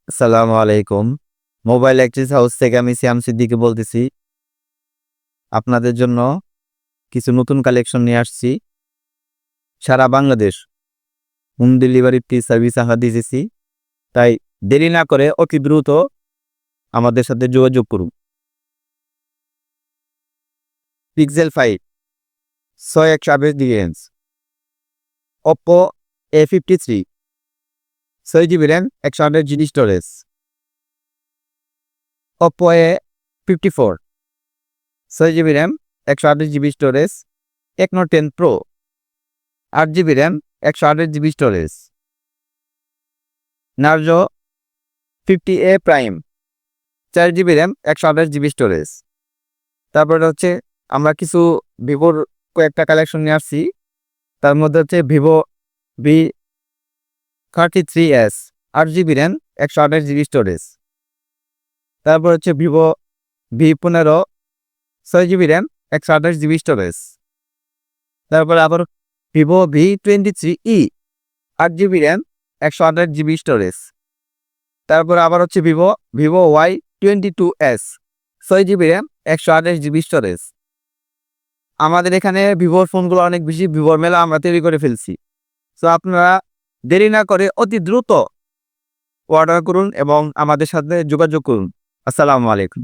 আসসালামু আলাইকুম। Mobile access house থেকে আমি সিয়াম সিদ্দিকী বলতেছি। আপনাদের জন্য কিছু নতুন কালেকশন নিয়ে আসছি। সারা Bangladesh home delivery free service আমরা দিতেছি। তাই দেরি না করে অতি দ্রুত আমাদের সাথে যোগাযোগ করুন। Pixel 5 6/128 Oppo A53 6GB RAM 128GB storage Oppo A54 6GB RAM 128GB storage Tecno 10 Pro 8GB RAM 128GB storage Narzo 50A Prime 4GB RAM 128GB storage. তারপরে হচ্ছে আমরা কিছু ভিভোর কয়েকটা কালেকশন নিয়ে আসছি। তার মধ্যে হচ্ছে Vivo V33s 8GB RAM 128GB storage. তারপর হচ্ছে Vivo V15 6GB RAM 128GB storage. তারপর আবার Vivo V23e 8GB RAM 128GB storage. তারপর আবার হচ্ছে Vivo Y22s 6GB RAM 128GB storage. আমাদের এখানে ভিভোর ফোনগুলো অনেক বেশি, ভিভোর মেলা আমরা তৈরি করে ফেলছি। সো আপনারা দেরি না করে অতি দ্রুত অর্ডার করুন এবং আমাদের সাথে যোগাযোগ করুন। আসসালামু আলাইকুম।